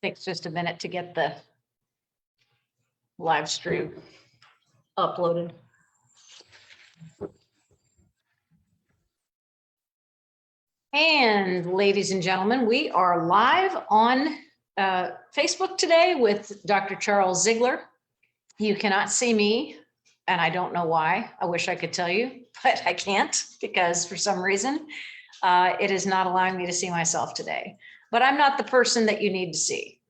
Takes just a minute to get the live stream uploaded. And ladies and gentlemen, we are live on Facebook today with Dr. Charles Ziegler. You cannot see me, and I don't know why. I wish I could tell you, but I can't because for some reason it is not allowing me to see myself today. But I'm not the person that you need to see.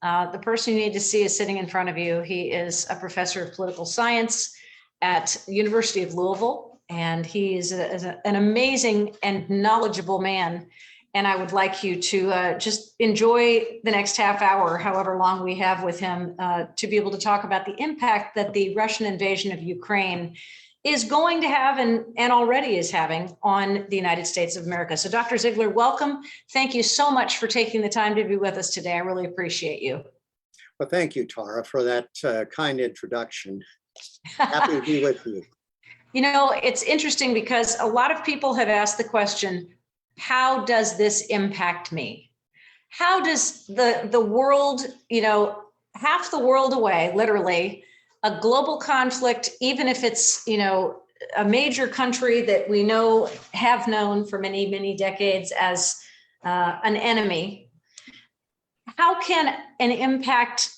The person you need to see is sitting in front of you. He is a professor of political science at University of Louisville, and he is an amazing and knowledgeable man. And I would like you to just enjoy the next half hour, however long we have with him, to be able to talk about the impact that the Russian invasion of Ukraine is going to have and already is having on the United States of America. So Dr. Ziegler, welcome. Thank you so much for taking the time to be with us today. I really appreciate you. Well, thank you, Tara, for that kind introduction. Happy to be with you. You know, it's interesting because a lot of people have asked the question, how does this impact me? How does the world, you know, half the world away, literally, a global conflict, even if it's, you know, a major country that we know, have known for many, many decades as an enemy, how can an impact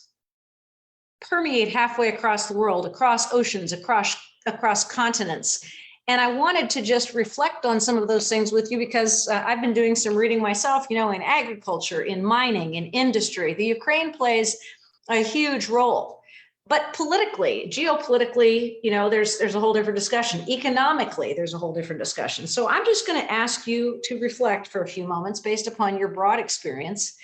permeate halfway across the world, across oceans, across continents? And I wanted to just reflect on some of those things with you because I've been doing some reading myself, you know, in agriculture, in mining, in industry. The Ukraine plays a huge role. But politically, geopolitically, you know, there's a whole different discussion. Economically, there's a whole different discussion. So I'm just going to ask you to reflect for a few moments based upon your broad experience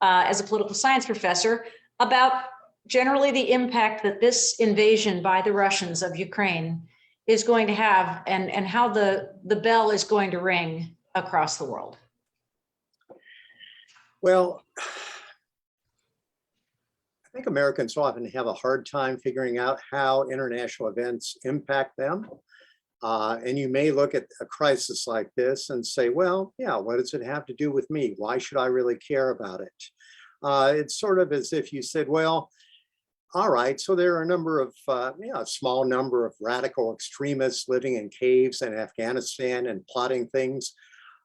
as a political science professor about generally the impact that this invasion by the Russians of Ukraine is going to have and how the bell is going to ring across the world. Well, I think Americans often have a hard time figuring out how international events impact them. And you may look at a crisis like this and say, well, yeah, what does it have to do with me? Why should I really care about it? It's sort of as if you said, well, all right, so there are a number of, a small number of radical extremists living in caves in Afghanistan and plotting things.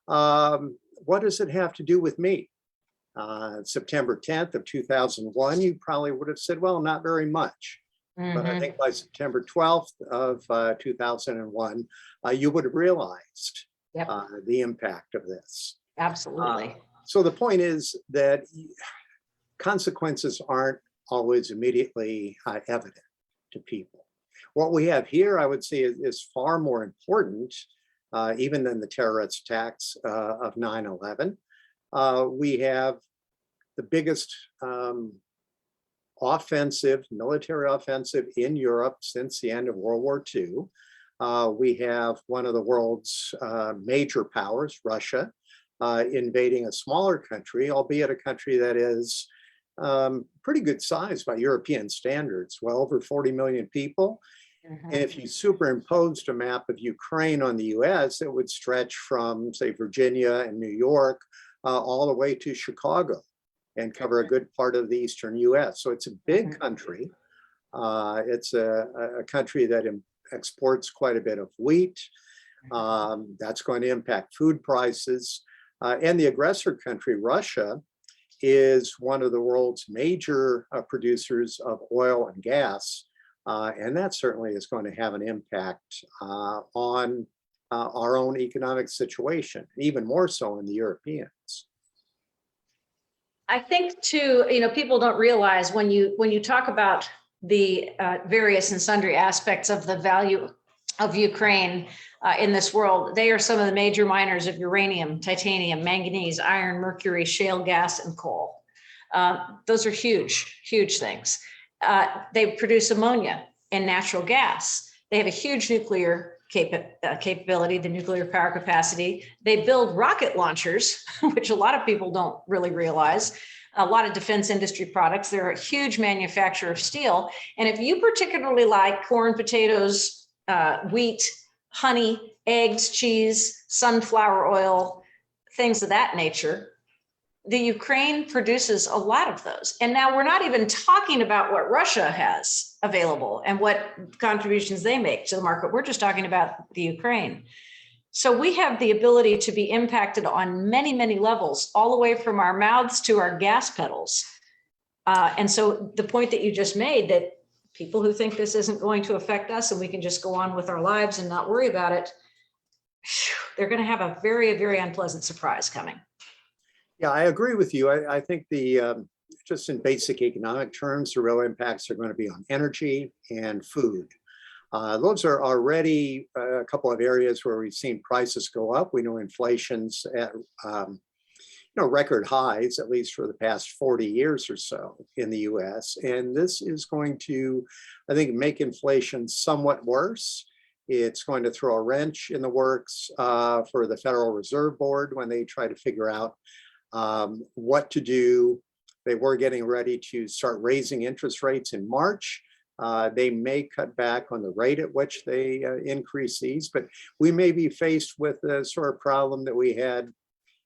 What does it have to do with me? September 10th of 2001, you probably would have said, well, not very much. Mm-hmm. But I think by September 12th of 2001, you would have realized the impact of this. Absolutely. So the point is that consequences aren't always immediately evident to people. What we have here, I would say, is far more important, even than the terrorist attacks of 9/11. We have the biggest military offensive in Europe since the end of World War II. We have one of the world's major powers, Russia, invading a smaller country, albeit a country that is pretty good size by European standards, well over 40 million people. Mm-hmm. And if you superimposed a map of Ukraine on the US, it would stretch from, say, Virginia and New York all the way to Chicago and cover a good part of the eastern US. So it's a big country. It's a country that exports quite a bit of wheat. That's going to impact food prices. And the aggressor country, Russia, is one of the world's major producers of oil and gas. And that certainly is going to have an impact on our own economic situation, even more so in the Europeans. I think too, you know, people don't realize when you talk about the various and sundry aspects of the value of Ukraine in this world, they are some of the major miners of uranium, titanium, manganese, iron, mercury, shale gas, and coal. Those are huge, huge things. They produce ammonia and natural gas. They have a huge nuclear capability, the nuclear power capacity. They build rocket launchers, which a lot of people don't really realize. A lot of defense industry products. They're a huge manufacturer of steel. And if you particularly like corn, potatoes, wheat, honey, eggs, cheese, sunflower oil, things of that nature, the Ukraine produces a lot of those. And now we're not even talking about what Russia has available and what contributions they make to the market. We're just talking about the Ukraine. So we have the ability to be impacted on many, many levels, all the way from our mouths to our gas pedals. And so the point that you just made, that people who think this isn't going to affect us and we can just go on with our lives and not worry about it, they're going to have a very, very unpleasant surprise coming. Yeah, I agree with you. I think just in basic economic terms, the real impacts are going to be on energy and food. Those are already a couple of areas where we've seen prices go up. We know inflation's at record highs, at least for the past 40 years or so in the US. And this is going to, I think, make inflation somewhat worse. It's going to throw a wrench in the works for the Federal Reserve Board when they try to figure out what to do. They were getting ready to start raising interest rates in March. They may cut back on the rate at which they increase these, but we may be faced with the sort of problem that we had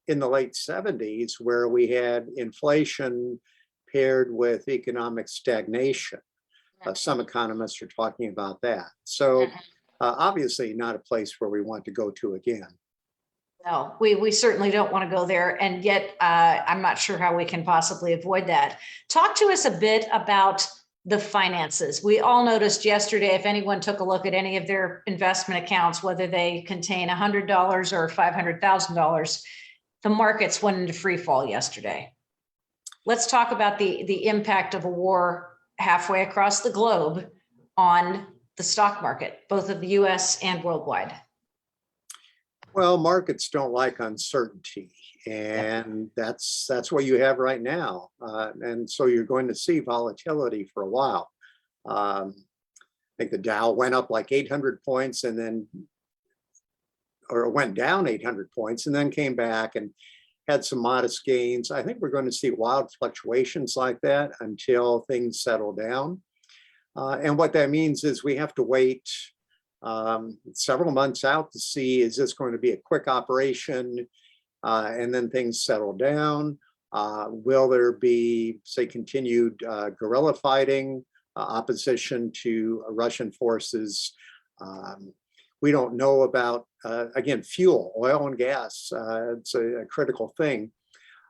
in the late 70s, where we had inflation paired with economic stagnation. Some economists are talking about that. So obviously not a place where we want to go to again. No, we certainly don't want to go there. And yet I'm not sure how we can possibly avoid that. Talk to us a bit about the finances. We all noticed yesterday, if anyone took a look at any of their investment accounts, whether they contain $100 or $500,000, the markets went into free fall yesterday. Let's talk about the impact of a war halfway across the globe on the stock market, both of the US and worldwide. Well, markets don't like uncertainty, and that's what you have right now. And so you're going to see volatility for a while. I think the Dow went up like 800 points and then, or went down 800 points and then came back and had some modest gains. I think we're going to see wild fluctuations like that until things settle down. And what that means is we have to wait several months out to see, is this going to be a quick operation and then things settle down? Will there be, say, continued guerrilla fighting, opposition to Russian forces? We don't know about, again, fuel, oil and gas. It's a critical thing.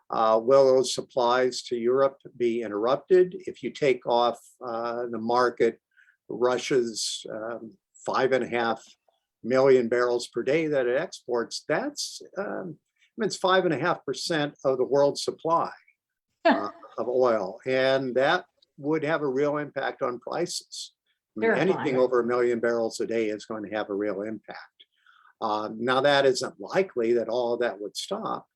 Will those supplies to Europe be interrupted? If you take off the market Russia's 5.5 million barrels per day that it exports, that's it's 5.5% of the world's supply of oil, and that would have a real impact on prices. I mean, anything over 1 million barrels a day is going to have a real impact. Now, that isn't likely that all of that would stop.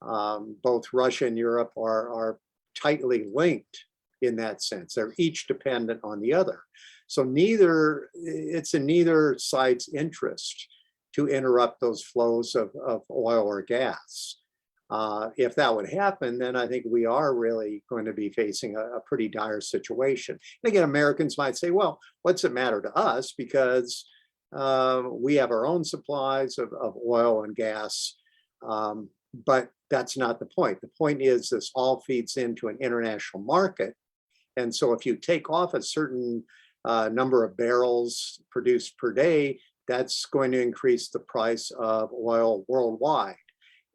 Both Russia and Europe are tightly linked in that sense. They're each dependent on the other. So it's in neither side's interest to interrupt those flows of oil or gas. If that would happen, then I think we are really going to be facing a pretty dire situation. And again, Americans might say, well, what's it matter to us? Because we have our own supplies of oil and gas. But that's not the point. The point is this all feeds into an international market. And so if you take off a certain number of barrels produced per day, that's going to increase the price of oil worldwide.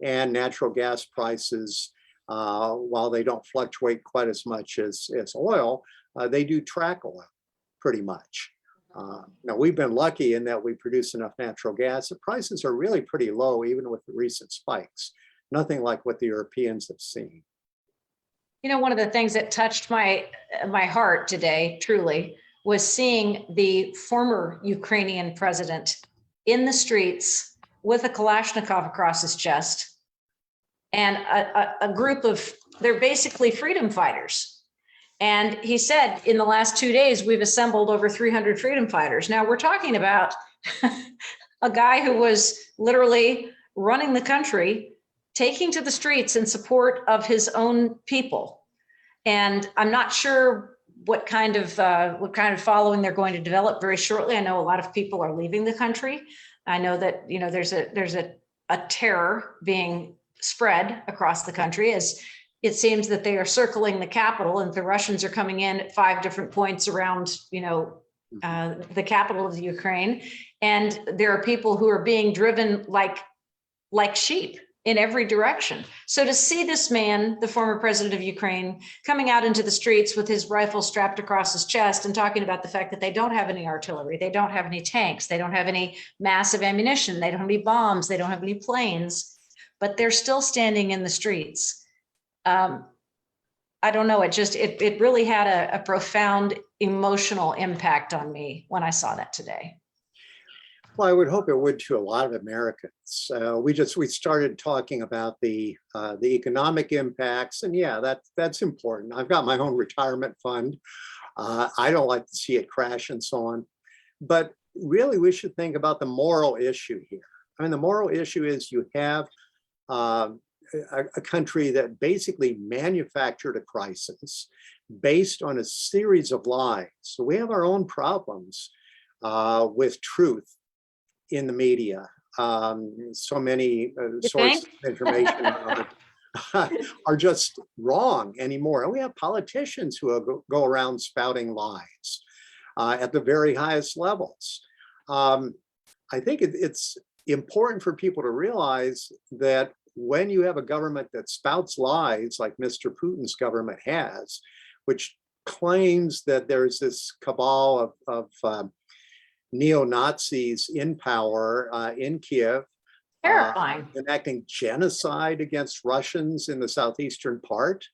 And natural gas prices, while they don't fluctuate quite as much as oil, they do track oil pretty much. Now, we've been lucky in that we produce enough natural gas. The prices are really pretty low, even with the recent spikes. Nothing like what the Europeans have seen. You know, one of the things that touched my heart today, truly, was seeing the former Ukrainian president in the streets with a Kalashnikov across his chest and a group of, they're basically freedom fighters. And he said, in the last 2 days, we've assembled over 300 freedom fighters. Now we're talking about a guy who was literally running the country, taking to the streets in support of his own people. And I'm not sure what kind of following they're going to develop very shortly. I know a lot of people are leaving the country. I know that, you know, there's a terror being spread across the country as it seems that they are circling the capital, and the Russians are coming in at 5 different points around, the capital of the Ukraine. And there are people who are being driven like sheep in every direction. So to see this man, the former president of Ukraine, coming out into the streets with his rifle strapped across his chest and talking about the fact that they don't have any artillery, they don't have any tanks, they don't have any massive ammunition, they don't have any bombs, they don't have any planes, but they're still standing in the streets. I don't know. It really had a profound emotional impact on me when I saw that today. Well, I would hope it would to a lot of Americans. We started talking about the economic impacts, and yeah, that's important. I've got my own retirement fund. I don't like to see it crash and so on, but really we should think about the moral issue here. I mean, the moral issue is you have a country that basically manufactured a crisis based on a series of lies. So we have our own problems with truth in the media. So many sources of information are just wrong anymore. And we have politicians who go around spouting lies at the very highest levels. I think it's important for people to realize that when you have a government that spouts lies like Mr. Putin's government has, which claims that there's this cabal of neo-Nazis in power in Kiev, Terrifying. enacting genocide against Russians in the southeastern part,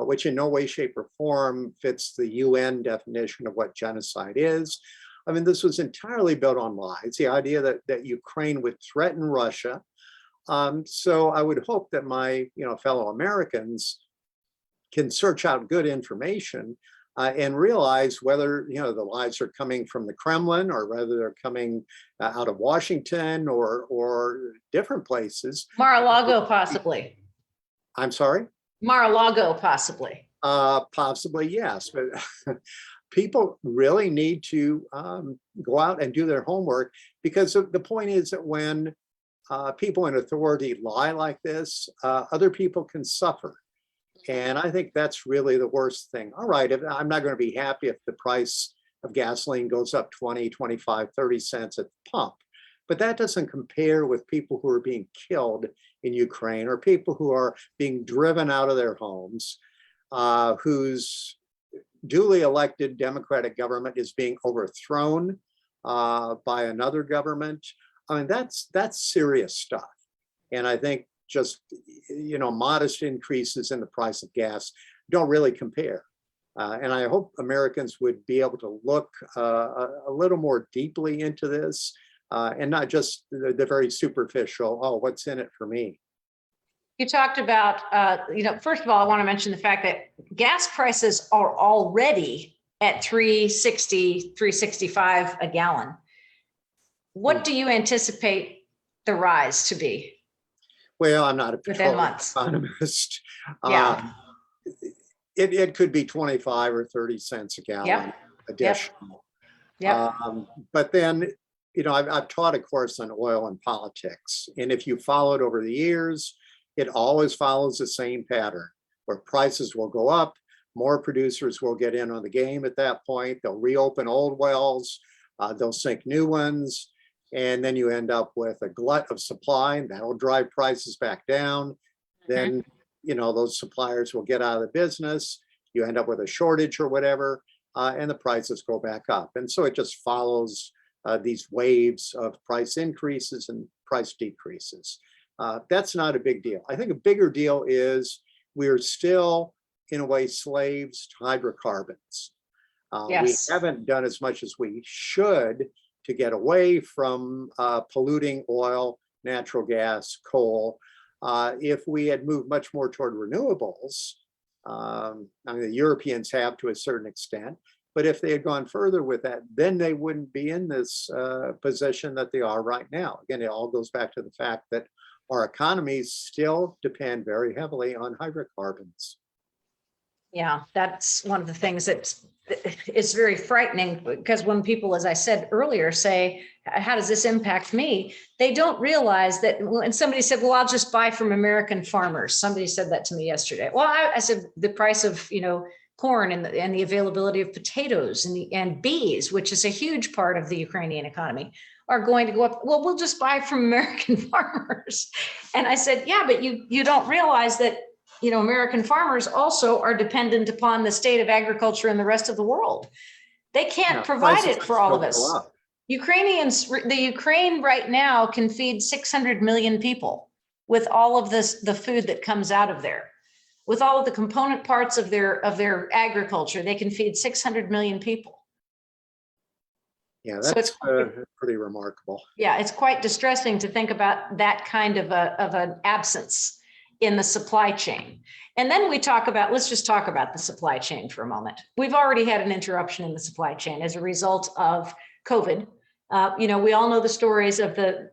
which in no way, shape, or form fits the UN definition of what genocide is. I mean, this was entirely built on lies, the idea that Ukraine would threaten Russia. So I would hope that my fellow Americans can search out good information and realize whether the lies are coming from the Kremlin or whether they're coming out of Washington or different places. Mar-a-Lago, possibly. I'm sorry? Mar-a-Lago, possibly. Possibly, yes. But people really need to go out and do their homework, because the point is that when people in authority lie like this, other people can suffer. And I think that's really the worst thing. All right, I'm not going to be happy if the price of gasoline goes up 20, 25, 30 cents at the pump. But that doesn't compare with people who are being killed in Ukraine, or people who are being driven out of their homes, whose duly elected democratic government is being overthrown by another government. I mean, that's serious stuff. And I think just, modest increases in the price of gas don't really compare. And I hope Americans would be able to look a little more deeply into this and not just the very superficial, oh, what's in it for me? You talked about, first of all, I want to mention the fact that gas prices are already at $3.60, $3.65 a gallon. What do you anticipate the rise to be? Well, I'm not a petroleum economist. Yeah. It could be 25 or 30 cents a gallon additional. Yep. But then, I've taught a course on oil and politics. And if you followed over the years, it always follows the same pattern where prices will go up, more producers will get in on the game at that point. They'll reopen old wells, they'll sink new ones. And then you end up with a glut of supply, and that'll drive prices back down. Then, those suppliers will get out of the business. You end up with a shortage or whatever, and the prices go back up. And so it just follows these waves of price increases and price decreases. That's not a big deal. I think a bigger deal is we're still, in a way, slaves to hydrocarbons. Yes. We haven't done as much as we should to get away from polluting oil, natural gas, coal. If we had moved much more toward renewables, I mean, the Europeans have to a certain extent, but if they had gone further with that, then they wouldn't be in this position that they are right now. Again, it all goes back to the fact that our economies still depend very heavily on hydrocarbons. Yeah, that's one of the things that is very frightening, because when people, as I said earlier, say, how does this impact me? They don't realize that, and somebody said, well, I'll just buy from American farmers. Somebody said that to me yesterday. Well, I said the price of, corn and the availability of potatoes and bees, which is a huge part of the Ukrainian economy, are going to go up. Well, we'll just buy from American farmers. And I said, yeah, but you don't realize that, American farmers also are dependent upon the state of agriculture in the rest of the world. They can't provide it for all of us. The Ukraine right now can feed 600 million people with all of the food that comes out of there. With all of the component parts of their agriculture, they can feed 600 million people. Yeah, that's pretty remarkable. Yeah, it's quite distressing to think about that kind of an absence in the supply chain. And then let's just talk about the supply chain for a moment. We've already had an interruption in the supply chain as a result of COVID. We all know the stories of the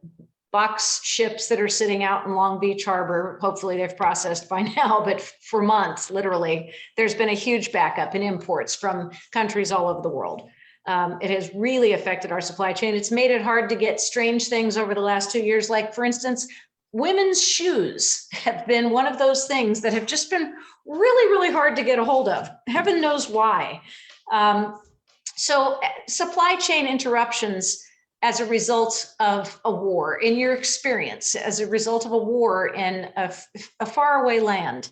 box ships that are sitting out in Long Beach Harbor. Hopefully they've processed by now, but for months, literally, there's been a huge backup in imports from countries all over the world. It has really affected our supply chain. It's made it hard to get strange things over the last 2 years. Like, for instance, women's shoes have been one of those things that have just been really, really hard to get a hold of. Heaven knows why. So supply chain interruptions as a result of a war, in your experience, as a result of a war in a faraway land,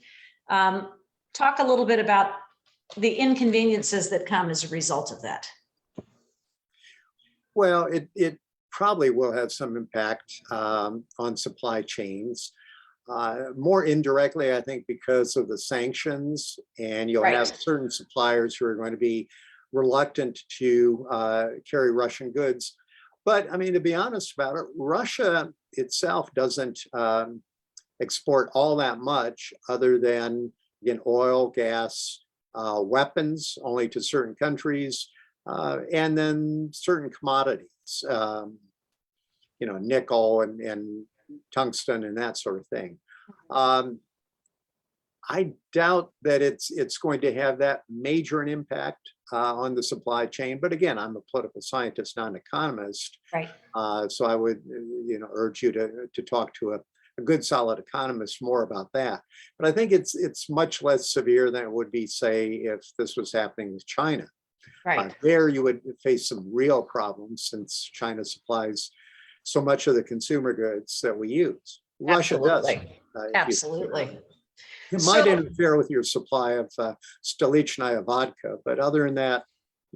talk a little bit about the inconveniences that come as a result of that. Well, it probably will have some impact on supply chains, more indirectly, I think, because of the sanctions, and you'll have certain suppliers who are going to be reluctant to carry Russian goods. But I mean, to be honest about it, Russia itself doesn't export all that much other than, again, oil, gas, weapons, only to certain countries, and then certain commodities, nickel and tungsten and that sort of thing. I doubt that it's going to have that major an impact on the supply chain. But again, I'm a political scientist, not an economist. Right. So I would, urge you to talk to a good, solid economist more about that. But I think it's much less severe than it would be, say, if this was happening with China. Right. There you would face some real problems, since China supplies so much of the consumer goods that we use. Russia does. Absolutely. It might interfere with your supply of Stolichnaya vodka, but other than that,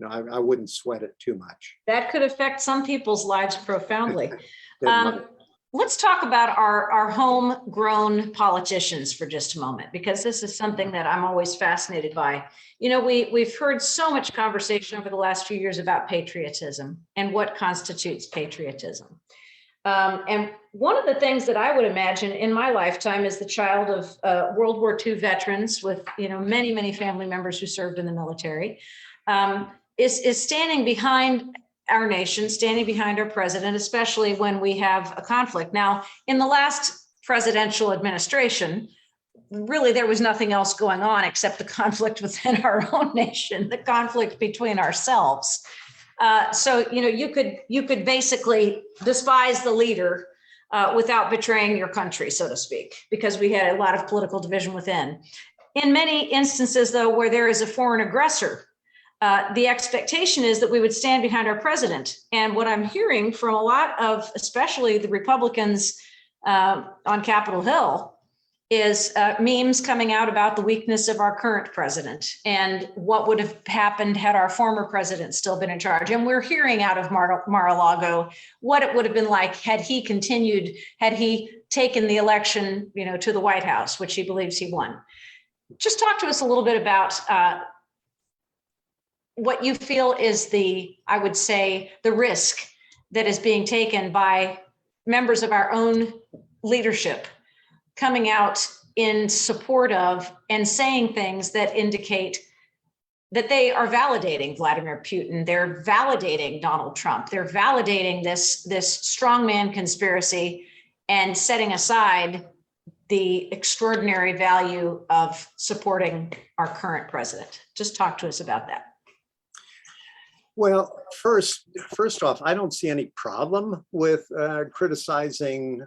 I wouldn't sweat it too much. That could affect some people's lives profoundly. Let's talk about our homegrown politicians for just a moment, because this is something that I'm always fascinated by. We've heard so much conversation over the last few years about patriotism and what constitutes patriotism. And one of the things that I would imagine in my lifetime, as the child of World War II veterans with many, many family members who served in the military, is standing behind our nation, standing behind our president, especially when we have a conflict. Now, in the last presidential administration, really there was nothing else going on except the conflict within our own nation, the conflict between ourselves. So you could basically despise the leader without betraying your country, so to speak, because we had a lot of political division within. In many instances, though, where there is a foreign aggressor, the expectation is that we would stand behind our president. And what I'm hearing from a lot of, especially the Republicans on Capitol Hill, is memes coming out about the weakness of our current president and what would have happened had our former president still been in charge. And we're hearing out of Mar-a-Lago what it would have been like had he taken the election, to the White House, which he believes he won. Just talk to us a little bit about what you feel is I would say, the risk that is being taken by members of our own leadership coming out in support of and saying things that indicate that they are validating Vladimir Putin. They're validating Donald Trump. They're validating this strongman conspiracy and setting aside the extraordinary value of supporting our current president? Just talk to us about that. Well, first off, I don't see any problem with criticizing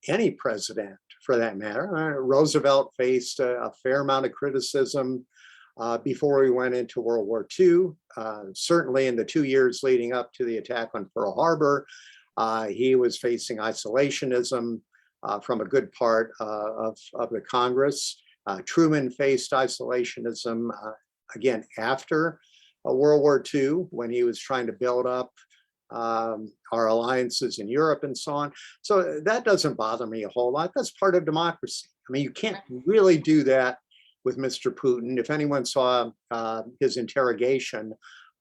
any president, for that matter. Roosevelt faced a fair amount of criticism before we went into World War II. Certainly in the 2 years leading up to the attack on Pearl Harbor, he was facing isolationism from a good part of the Congress. Truman faced isolationism again after World War II, when he was trying to build up our alliances in Europe and so on. So that doesn't bother me a whole lot. That's part of democracy. I mean, you can't really do that with Mr. Putin. If anyone saw his interrogation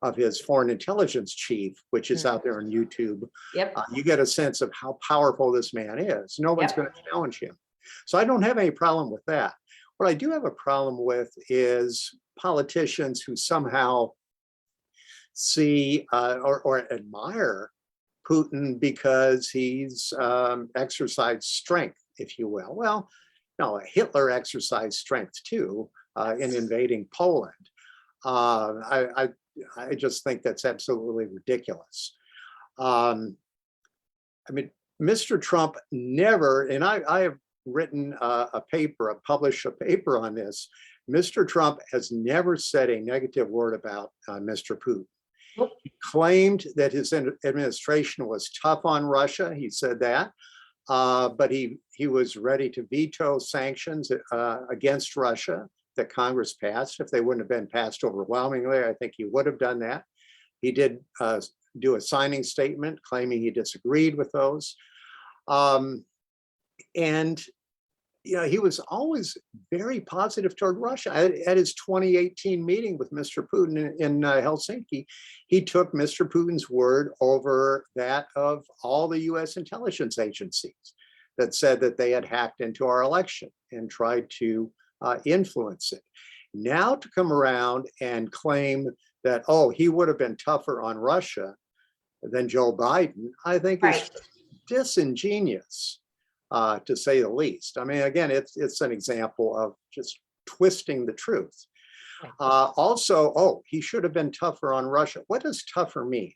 of his foreign intelligence chief, which is out there on YouTube, Yep. You get a sense of how powerful this man is. No one's Yep. going to challenge him. So I don't have any problem with that. What I do have a problem with is politicians who somehow see or admire Putin because he's exercised strength, if you will. Well, no, Hitler exercised strength too in invading Poland. I just think that's absolutely ridiculous. I mean, Mr. Trump never, and I have written published a paper on this. Mr. Trump has never said a negative word about Mr. Putin. Nope. He claimed that his administration was tough on Russia. He said that, but he was ready to veto sanctions against Russia that Congress passed. If they wouldn't have been passed overwhelmingly, I think he would have done that. He did do a signing statement claiming he disagreed with those. And you know, he was always very positive toward Russia. At his 2018 meeting with Mr. Putin in Helsinki, he took Mr. Putin's word over that of all the US intelligence agencies that said that they had hacked into our election and tried to influence it. Now to come around and claim that, oh, he would have been tougher on Russia than Joe Biden, I think is disingenuous. To say the least. I mean, again, it's an example of just twisting the truth. Also, oh, he should have been tougher on Russia. What does tougher mean?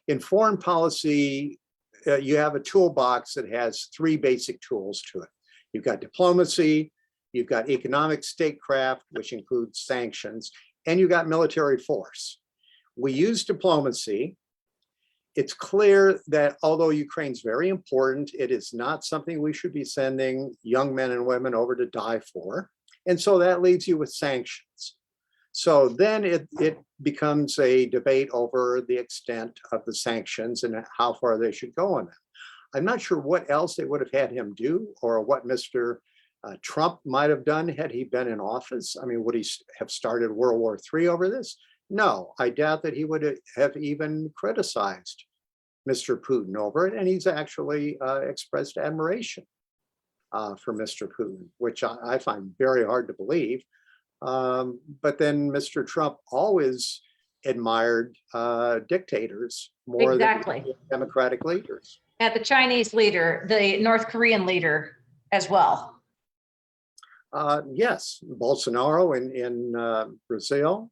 In foreign policy, you have a toolbox that has three basic tools to it. You've got diplomacy, you've got economic statecraft, which includes sanctions, and you've got military force. We use diplomacy. It's clear that although Ukraine's very important, it is not something we should be sending young men and women over to die for. And so that leaves you with sanctions. So then it becomes a debate over the extent of the sanctions and how far they should go on them. I'm not sure what else they would have had him do or what Mr. Trump might have done had he been in office. I mean, would he have started World War III over this? No, I doubt that he would have even criticized Mr. Putin over it. And he's actually expressed admiration for Mr. Putin, which I find very hard to believe. But then Mr. Trump always admired dictators more than democratic leaders. And the Chinese leader, the North Korean leader as well. Yes, Bolsonaro in Brazil,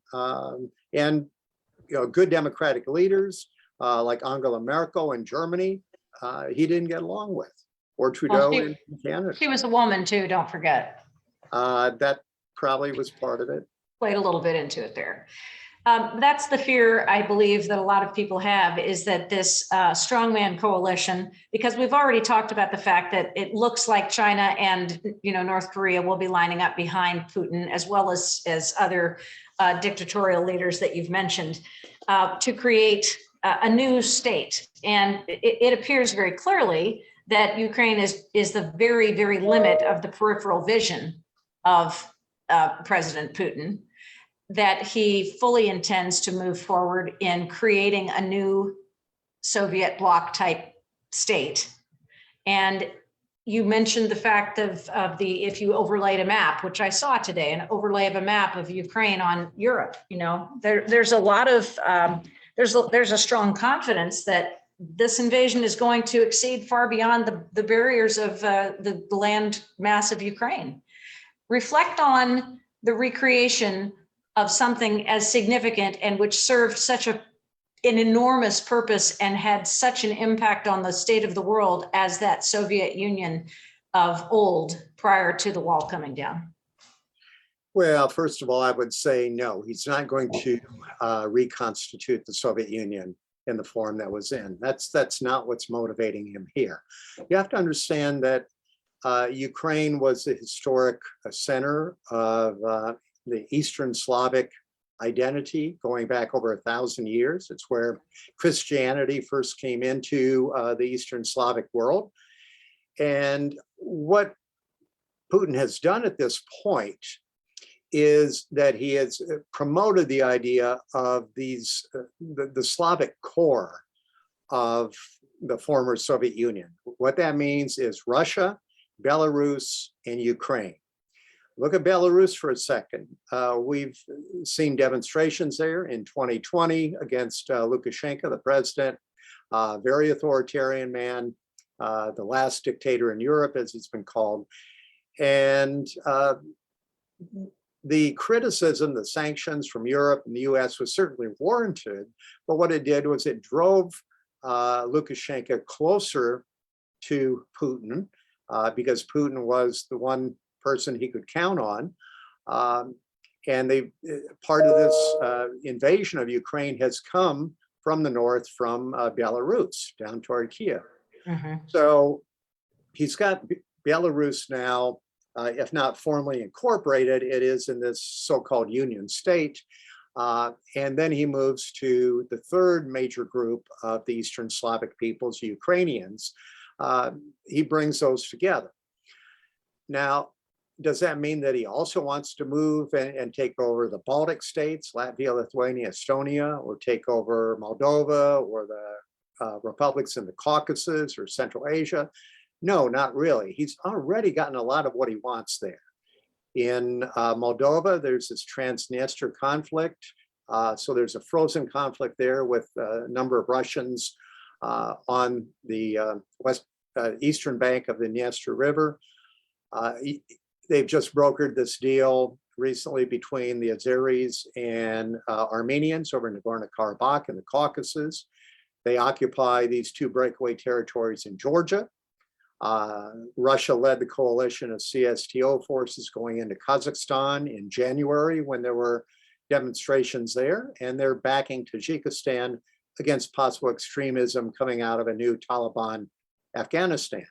and good democratic leaders like Angela Merkel in Germany, he didn't get along with, or Trudeau in Canada. She was a woman too, don't forget. That probably was part of it. Played a little bit into it there. That's the fear, I believe, that a lot of people have, is that this strongman coalition, because we've already talked about the fact that it looks like China and North Korea will be lining up behind Putin, as well as other dictatorial leaders that you've mentioned, to create a new state. And it appears very clearly that Ukraine is the very, very limit of the peripheral vision of President Putin, that he fully intends to move forward in creating a new Soviet bloc type state. And you mentioned the fact of if you overlaid a map, which I saw today, an overlay of a map of Ukraine on Europe, there's a lot of, there's a strong confidence that this invasion is going to exceed far beyond the barriers of the land mass of Ukraine. Reflect on the recreation of something as significant and which served such an enormous purpose and had such an impact on the state of the world as that Soviet Union of old prior to the wall coming down. Well, first of all, I would say no, he's not going to reconstitute the Soviet Union in the form that was in. That's not what's motivating him here. You have to understand that Ukraine was the historic center of the Eastern Slavic identity going back over 1,000 years. It's where Christianity first came into the Eastern Slavic world. And what Putin has done at this point is that he has promoted the idea of these, the Slavic core of the former Soviet Union. What that means is Russia, Belarus, and Ukraine. Look at Belarus for a second. We've seen demonstrations there in 2020 against Lukashenko, the president, very authoritarian man, the last dictator in Europe, as he's been called. And the criticism, the sanctions from Europe and the US was certainly warranted, but what it did was it drove Lukashenko closer to Putin because Putin was the one person he could count on. And part of this invasion of Ukraine has come from the north, from Belarus down toward Kiev. Mm-hmm. So he's got Belarus now, if not formally incorporated, it is in this so-called union state. And then he moves to the third major group of the Eastern Slavic peoples, Ukrainians. He brings those together. Now, does that mean that he also wants to move and take over the Baltic states, Latvia, Lithuania, Estonia, or take over Moldova or the republics in the Caucasus or Central Asia? No, not really. He's already gotten a lot of what he wants there. In Moldova, there's this Transnistria conflict. So there's a frozen conflict there with a number of Russians on the eastern bank of the Dniester River. They've just brokered this deal recently between the Azeris and Armenians over in Nagorno-Karabakh in the Caucasus. They occupy these two breakaway territories in Georgia. Russia led the coalition of CSTO forces going into Kazakhstan in January when there were demonstrations there, and they're backing Tajikistan against possible extremism coming out of a new Taliban Afghanistan.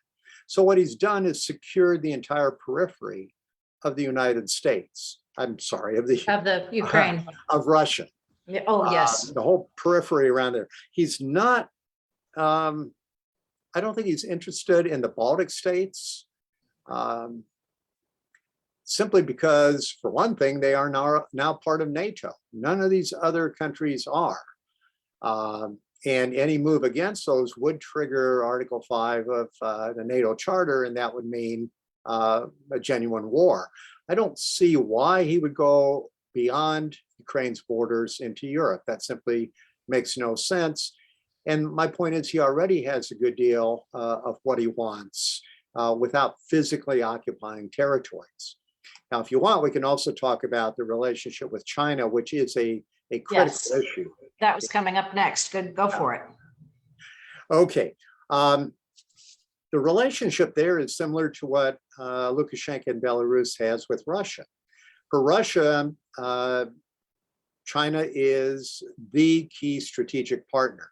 So what he's done is secured the entire periphery of the United States. I'm sorry, of the Ukraine, of Russia. Yeah. Oh, yes. The whole periphery around there. He's not, I don't think he's interested in the Baltic states, simply because, for one thing, they are now part of NATO. None of these other countries are. And any move against those would trigger Article 5 of the NATO Charter, and that would mean a genuine war. I don't see why he would go beyond Ukraine's borders into Europe. That simply makes no sense. And my point is, he already has a good deal of what he wants without physically occupying territories. Now, if you want, we can also talk about the relationship with China, which is a critical issue. That was coming up next. Good, go for it. Okay. The relationship there is similar to what Lukashenko and Belarus has with Russia. For Russia, China is the key strategic partner.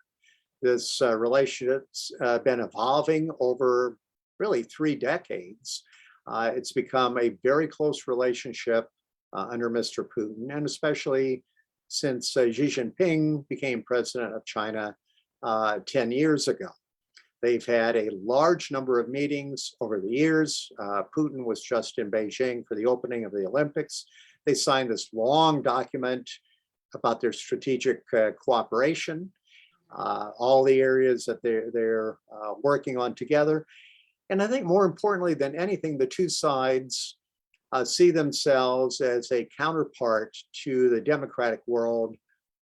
This relationship's been evolving over really 3 decades. It's become a very close relationship under Mr. Putin, and especially since Xi Jinping became president of China 10 years ago. They've had a large number of meetings over the years. Putin was just in Beijing for the opening of the Olympics. They signed this long document about their strategic cooperation, all the areas that they're working on together. And I think more importantly than anything, the two sides see themselves as a counterpart to the democratic world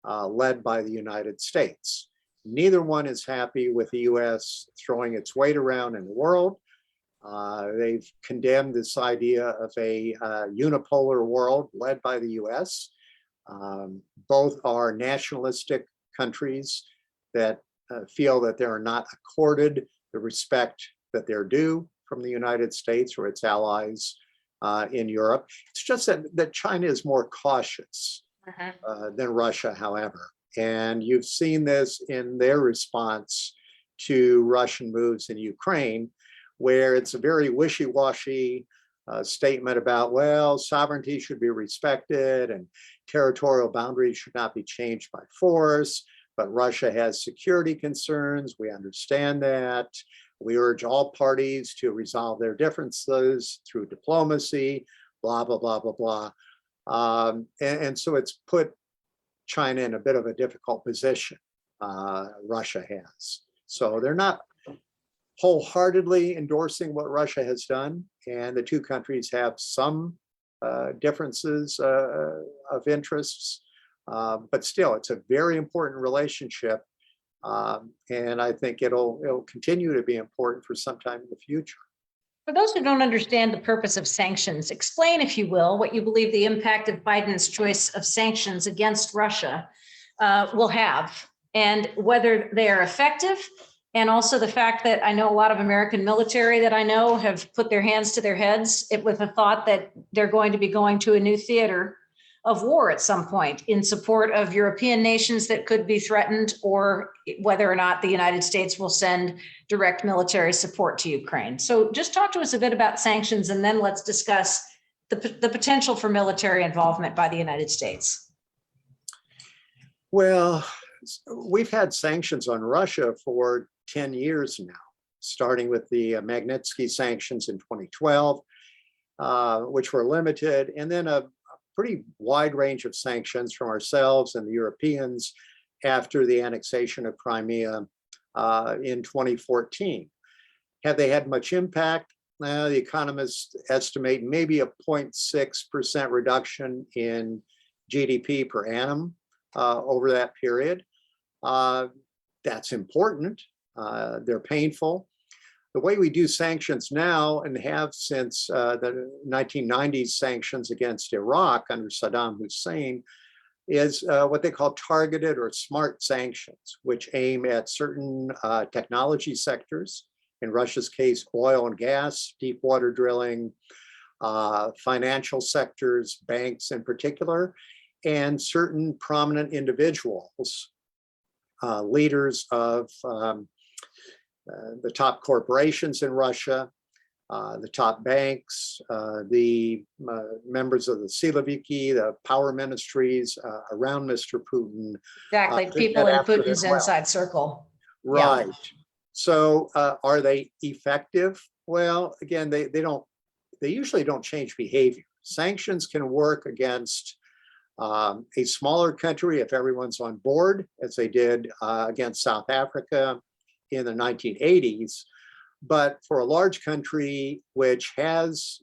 led by the United States. Neither one is happy with the US throwing its weight around in the world. They've condemned this idea of a unipolar world led by the US. Both are nationalistic countries that feel that they're not accorded the respect that they're due from the United States or its allies in Europe. It's just that China is more cautious than Russia, however. And you've seen this in their response to Russian moves in Ukraine, where it's a very wishy-washy statement about, well, sovereignty should be respected and territorial boundaries should not be changed by force, but Russia has security concerns. We understand that. We urge all parties to resolve their differences through diplomacy, blah, blah, blah, blah, blah. And so it's put China in a bit of a difficult position, Russia has. So they're not wholeheartedly endorsing what Russia has done, and the two countries have some differences of interests, but still, it's a very important relationship, and I think it'll continue to be important for some time in the future. For those who don't understand the purpose of sanctions, explain, if you will, what you believe the impact of Biden's choice of sanctions against Russia will have, and whether they are effective. And also the fact that I know a lot of American military that I know have put their hands to their heads with the thought that they're going to be going to a new theater of war at some point in support of European nations that could be threatened, or whether or not the United States will send direct military support to Ukraine. So just talk to us a bit about sanctions, and then let's discuss the potential for military involvement by the United States. Well, we've had sanctions on Russia for 10 years now, starting with the Magnitsky sanctions in 2012, which were limited, and then a pretty wide range of sanctions from ourselves and the Europeans after the annexation of Crimea in 2014. Have they had much impact? The economists estimate maybe a 0.6% reduction in GDP per annum over that period. That's important. They're painful. The way we do sanctions now, and have since the 1990s sanctions against Iraq under Saddam Hussein, is what they call targeted or smart sanctions, which aim at certain technology sectors. In Russia's case, oil and gas, deep water drilling, financial sectors, banks in particular, and certain prominent individuals, leaders of the top corporations in Russia, the top banks, the members of the Siloviki, the power ministries around Mr. Putin. Exactly, people in Putin's inside circle. Right. Yeah. So are they effective? Well, again, they usually don't change behavior. Sanctions can work against a smaller country if everyone's on board, as they did against South Africa in the 1980s. But for a large country which has,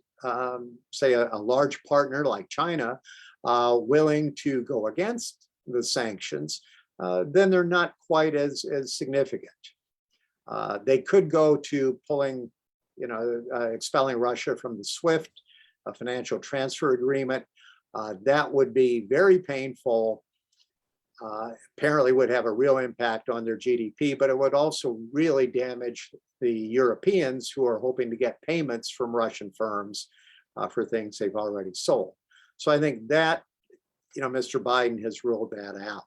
say, a large partner like China willing to go against the sanctions, then they're not quite as significant. They could go to pulling, expelling Russia from the SWIFT, a financial transfer agreement. That would be very painful. Apparently would have a real impact on their GDP, but it would also really damage the Europeans who are hoping to get payments from Russian firms for things they've already sold. So I think that, Mr. Biden has ruled that out.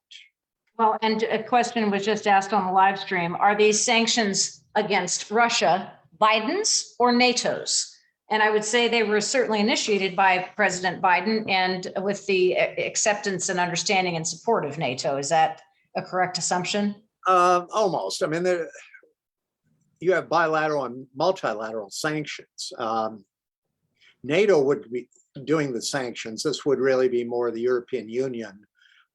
Well, and a question was just asked on the live stream. Are these sanctions against Russia Biden's or NATO's? And I would say they were certainly initiated by President Biden and with the acceptance and understanding and support of NATO. Is that a correct assumption? Almost. I mean, you have bilateral and multilateral sanctions. NATO would be doing the sanctions. This would really be more the European Union.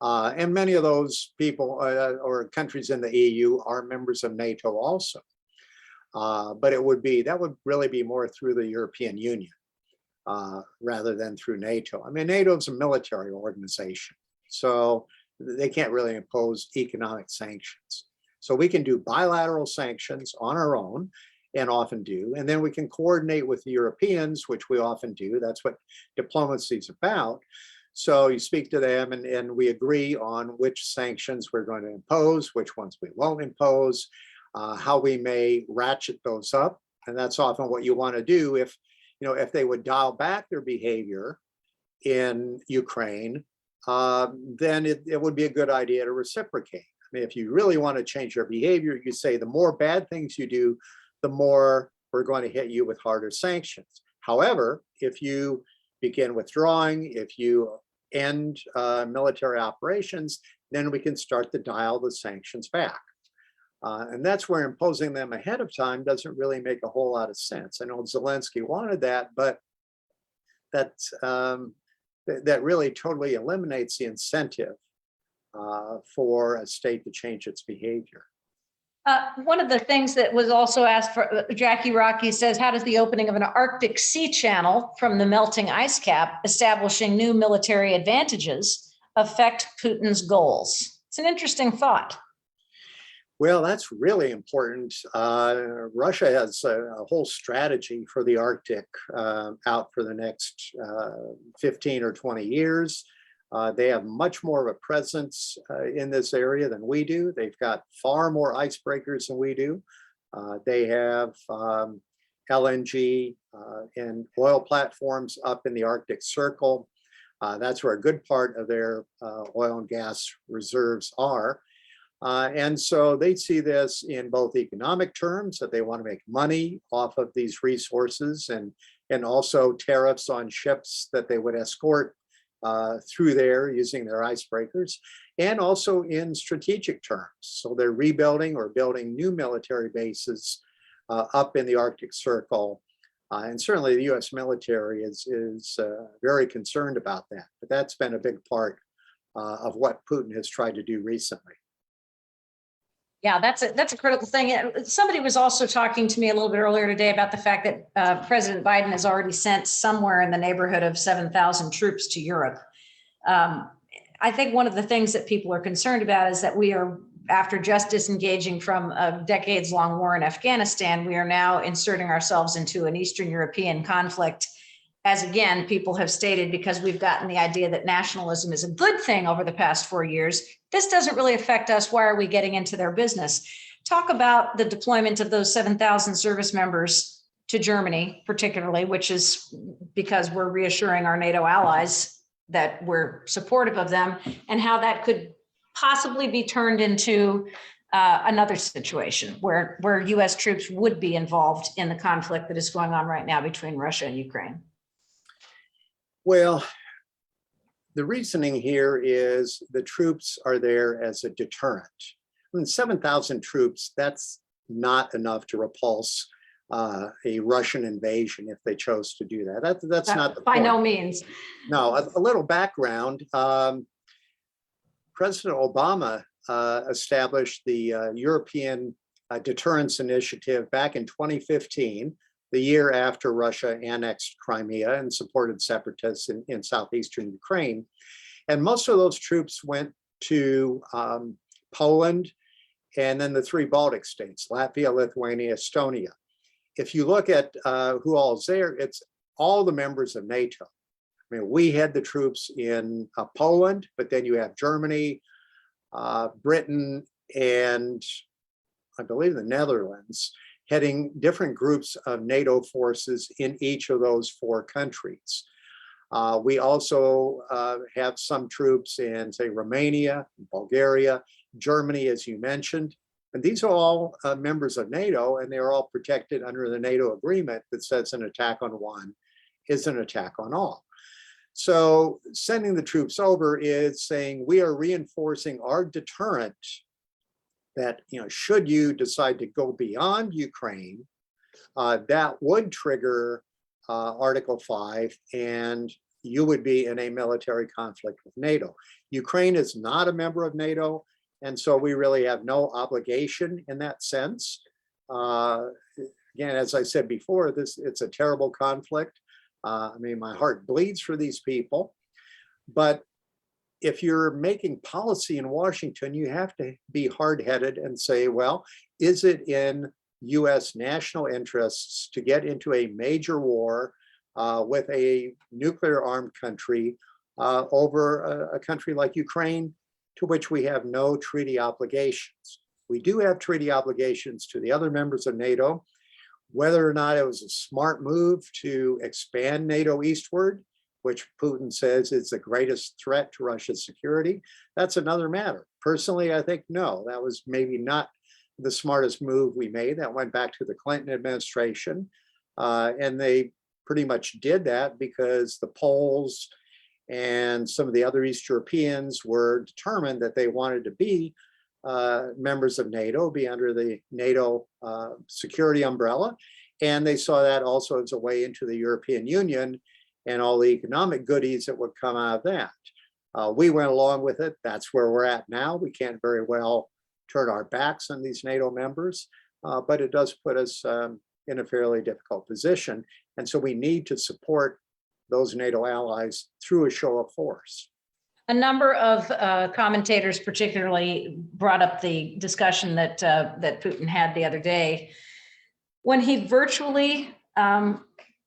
And many of those people or countries in the EU are members of NATO also. But that would really be more through the European Union rather than through NATO. I mean, NATO is a military organization, so they can't really impose economic sanctions. So we can do bilateral sanctions on our own, and often do, and then we can coordinate with the Europeans, which we often do. That's what diplomacy is about. So you speak to them, and we agree on which sanctions we're going to impose, which ones we won't impose, how we may ratchet those up. And that's often what you want to do if, if they would dial back their behavior in Ukraine, then it would be a good idea to reciprocate. I mean, if you really want to change your behavior, you say the more bad things you do, the more we're going to hit you with harder sanctions. However, if you begin withdrawing, if you end military operations, then we can start to dial the sanctions back. And that's where imposing them ahead of time doesn't really make a whole lot of sense. I know Zelensky wanted that, but that really totally eliminates the incentive for a state to change its behavior. One of the things that was also asked for, Jackie Rocky says, how does the opening of an Arctic Sea channel from the melting ice cap, establishing new military advantages, affect Putin's goals? It's an interesting thought. Well, that's really important. Russia has a whole strategy for the Arctic out for the next 15 or 20 years. They have much more of a presence in this area than we do. They've got far more icebreakers than we do. They have LNG and oil platforms up in the Arctic Circle. That's where a good part of their oil and gas reserves are. And so they see this in both economic terms, that they want to make money off of these resources, and also tariffs on ships that they would escort through there using their icebreakers, and also in strategic terms. So they're rebuilding or building new military bases up in the Arctic Circle. And certainly the US military is very concerned about that. But that's been a big part of what Putin has tried to do recently. Yeah, that's a critical thing. Somebody was also talking to me a little bit earlier today about the fact that President Biden has already sent somewhere in the neighborhood of 7,000 troops to Europe. I think one of the things that people are concerned about is that we are, after just disengaging from a decades-long war in Afghanistan, we are now inserting ourselves into an Eastern European conflict, as again, people have stated, because we've gotten the idea that nationalism is a good thing over the past 4 years. This doesn't really affect us. Why are we getting into their business? Talk about the deployment of those 7,000 service members to Germany, particularly, which is because we're reassuring our NATO allies that we're supportive of them, and how that could possibly be turned into another situation where US troops would be involved in the conflict that is going on right now between Russia and Ukraine. Well, the reasoning here is the troops are there as a deterrent. I mean, 7,000 troops, that's not enough to repulse a Russian invasion if they chose to do that. That's not the point. By no means. No, a little background. President Obama established the European Deterrence Initiative back in 2015, the year after Russia annexed Crimea and supported separatists in southeastern Ukraine. And most of those troops went to Poland and then the three Baltic states, Latvia, Lithuania, Estonia. If you look at who all is there, it's all the members of NATO. I mean, we had the troops in Poland, but then you have Germany, Britain, and I believe the Netherlands, heading different groups of NATO forces in each of those four countries. We also have some troops in, say, Romania, Bulgaria, Germany, as you mentioned. And these are all members of NATO, and they're all protected under the NATO agreement that says an attack on one is an attack on all. So sending the troops over is saying we are reinforcing our deterrent that, should you decide to go beyond Ukraine, that would trigger Article 5, and you would be in a military conflict with NATO. Ukraine is not a member of NATO, and so we really have no obligation in that sense. Again, as I said before, it's a terrible conflict. I mean, my heart bleeds for these people, but if you're making policy in Washington, you have to be hard-headed and say, well, is it in US national interests to get into a major war with a nuclear armed country over a country like Ukraine, to which we have no treaty obligations. We do have treaty obligations to the other members of NATO. Whether or not it was a smart move to expand NATO eastward, which Putin says is the greatest threat to Russia's security, that's another matter. Personally, I think no, that was maybe not the smartest move we made. That went back to the Clinton administration. And they pretty much did that because the Poles and some of the other East Europeans were determined that they wanted to be members of NATO, be under the NATO security umbrella. And they saw that also as a way into the European Union and all the economic goodies that would come out of that. We went along with it. That's where we're at now. We can't very well turn our backs on these NATO members, but it does put us in a fairly difficult position. And so we need to support those NATO allies through a show of force. A number of commentators particularly brought up the discussion that Putin had the other day when he virtually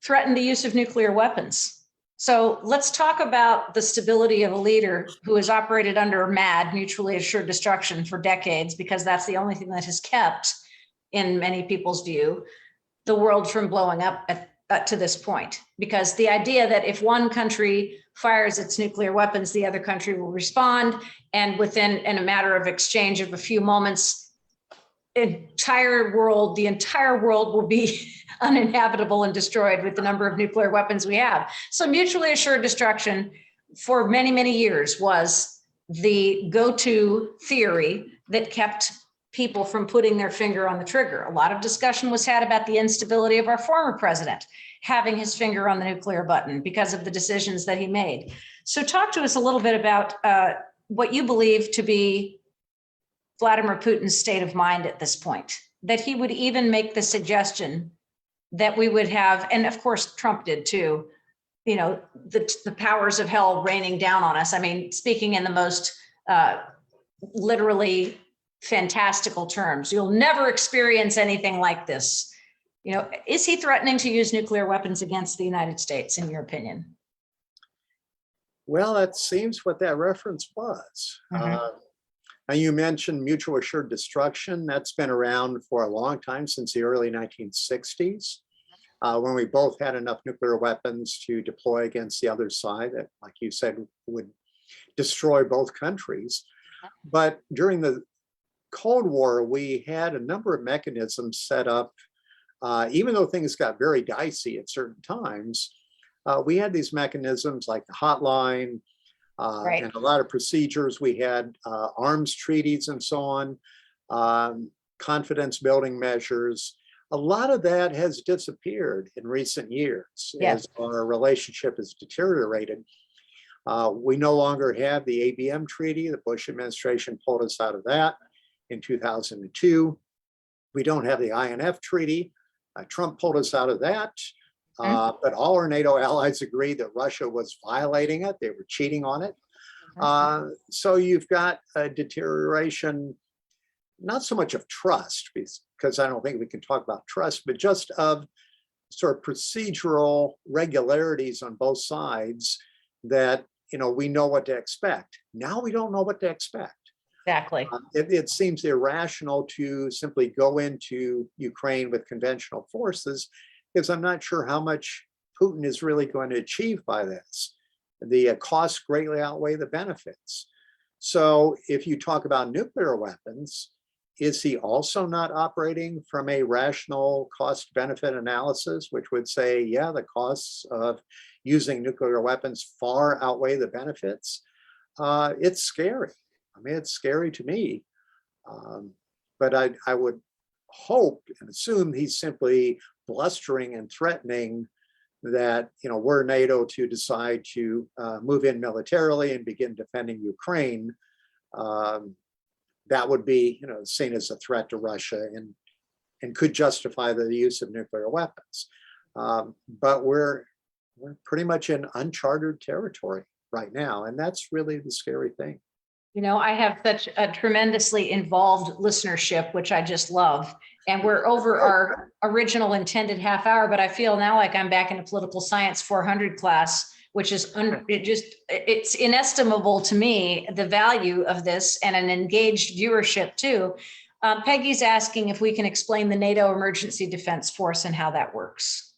threatened the use of nuclear weapons. So let's talk about the stability of a leader who has operated under MAD, mutually assured destruction, for decades, because that's the only thing that has kept, in many people's view, the world from blowing up to this point. Because the idea that if one country fires its nuclear weapons, the other country will respond, and in a matter of exchange of a few moments, the entire world will be uninhabitable and destroyed with the number of nuclear weapons we have. So mutually assured destruction for many, many years was the go-to theory that kept people from putting their finger on the trigger. A lot of discussion was had about the instability of our former president having his finger on the nuclear button because of the decisions that he made. So talk to us a little bit about what you believe to be Vladimir Putin's state of mind at this point, that he would even make the suggestion that we would have, and of course Trump did too, you know, the powers of hell raining down on us. I mean, speaking in the most literally fantastical terms, you'll never experience anything like this. You know, is he threatening to use nuclear weapons against the United States, in your opinion? Well, that seems what that reference was. Now you mentioned mutual assured destruction. That's been around for a long time, since the early 1960s, when we both had enough nuclear weapons to deploy against the other side that, like you said, would destroy both countries. But during the Cold War, we had a number of mechanisms set up. Even though things got very dicey at certain times, we had these mechanisms like the hotline, Right. and a lot of procedures. We had arms treaties and so on, confidence building measures. A lot of that has disappeared in recent years as our relationship has deteriorated. We no longer have the ABM treaty. The Bush administration pulled us out of that in 2002. We don't have the INF treaty. Trump pulled us out of that. But all our NATO allies agreed that Russia was violating it. They were cheating on it. So you've got a deterioration, not so much of trust, because I don't think we can talk about trust, but just of sort of procedural regularities on both sides that, you know, we know what to expect. Now we don't know what to expect. Exactly. It seems irrational to simply go into Ukraine with conventional forces, because I'm not sure how much Putin is really going to achieve by this. The costs greatly outweigh the benefits. So if you talk about nuclear weapons, is he also not operating from a rational cost benefit analysis, which would say, yeah, the costs of using nuclear weapons far outweigh the benefits? It's scary. I mean, it's scary to me. But I would hope and assume he's simply blustering and threatening that, you know, were NATO to decide to move in militarily and begin defending Ukraine, that would be, you know, seen as a threat to Russia and could justify the use of nuclear weapons. But we're pretty much in uncharted territory right now. And that's really the scary thing. You know, I have such a tremendously involved listenership, which I just love. And we're over our original intended half hour, but I feel now like I'm back in a political science 400 class, which is, it's inestimable to me, the value of this, and an engaged viewership too. Peggy's asking if we can explain the NATO Emergency Defense Force and how that works.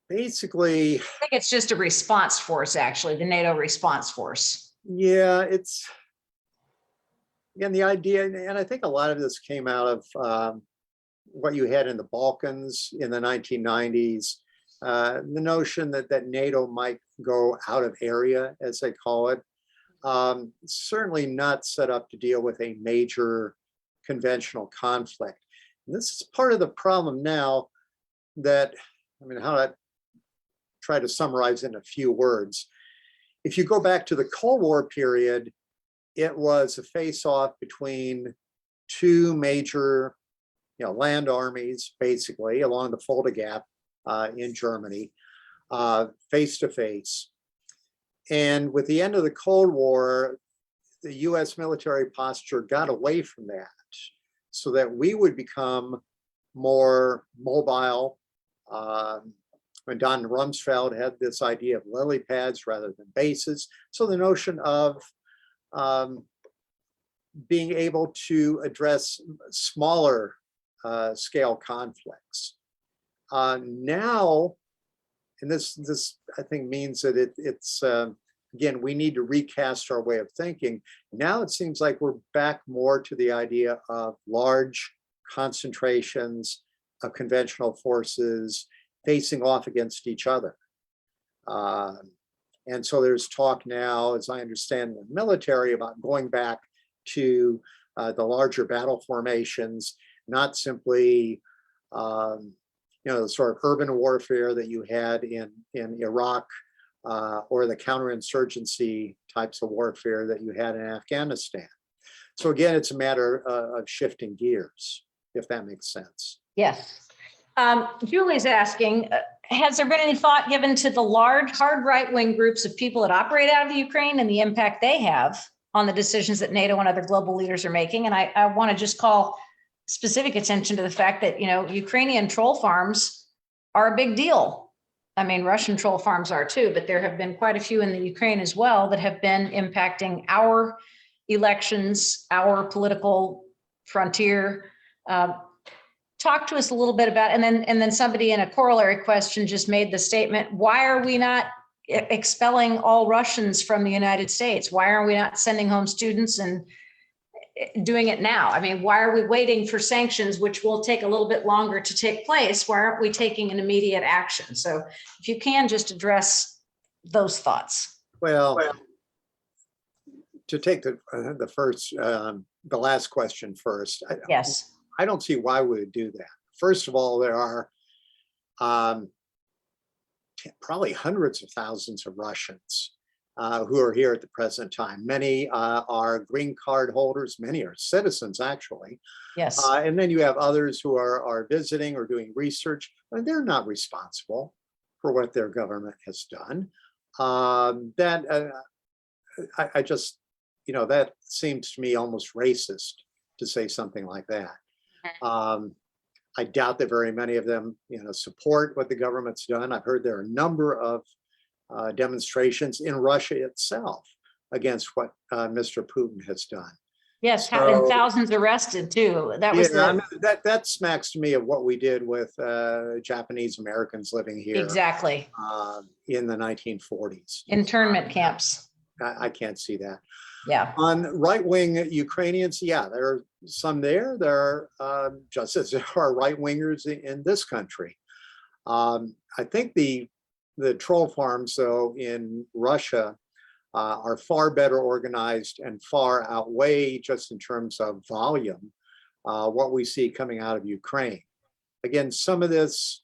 Basically, I think it's just a response force, actually, the NATO response force. yeah, it's, again, the idea, and I think a lot of this came out of what you had in the Balkans in the 1990s, the notion that NATO might go out of area, as they call it. Certainly not set up to deal with a major conventional conflict. And this is part of the problem now that, I mean, how to try to summarize in a few words. If you go back to the Cold War period, it was a face-off between two major, land armies, basically, along the Fulda Gap in Germany, face to face. And with the end of the Cold War, the US military posture got away from that so that we would become more mobile. When Don Rumsfeld had this idea of lily pads rather than bases. So the notion of being able to address smaller scale conflicts. Now, and this I think means that it's again, we need to recast our way of thinking. Now it seems like we're back more to the idea of large concentrations of conventional forces facing off against each other. And so there's talk now, as I understand the military, about going back to the larger battle formations, not simply the sort of urban warfare that you had in Iraq or the counterinsurgency types of warfare that you had in Afghanistan. So again, it's a matter of shifting gears, if that makes sense. Yes. Julie's asking, has there been any thought given to the large, hard right-wing groups of people that operate out of the Ukraine and the impact they have on the decisions that NATO and other global leaders are making? And I want to just call specific attention to the fact that, Ukrainian troll farms are a big deal. I mean, Russian troll farms are too, but there have been quite a few in the Ukraine as well that have been impacting our elections, our political frontier. Talk to us a little bit about, and then somebody in a corollary question just made the statement, why are we not expelling all Russians from the United States? Why are we not sending home students and doing it now? I mean, why are we waiting for sanctions, which will take a little bit longer to take place? Why aren't we taking an immediate action? So if you can just address those thoughts. Well, to take the last question first. Yes. I don't see why we would do that. First of all, there are probably hundreds of thousands of Russians who are here at the present time. Many are green card holders, many are citizens, actually. Yes. And then you have others who are visiting or doing research, and they're not responsible for what their government has done. I just, that seems to me almost racist to say something like that. I doubt that very many of them, support what the government's done. I've heard there are a number of demonstrations in Russia itself against what Mr. Putin has done. Yes, and thousands arrested too. That was that smacks to me of what we did with Japanese Americans living here. Exactly. In the 1940s. Internment camps. I can't see that. Yeah. On right-wing Ukrainians, yeah, there are some there. There are just as there are right-wingers in this country. I think the troll farms, though, in Russia are far better organized and far outweigh, just in terms of volume, what we see coming out of Ukraine. Again, some of this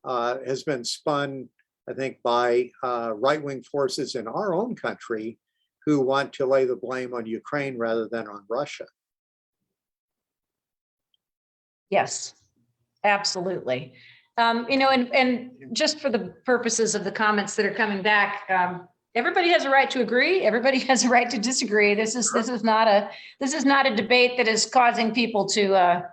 has been spun, I think, by right-wing forces in our own country who want to lay the blame on Ukraine rather than on Russia. Yes. Absolutely. And just for the purposes of the comments that are coming back, everybody has a right to agree. Everybody has a right to disagree. This is not a debate that is causing people to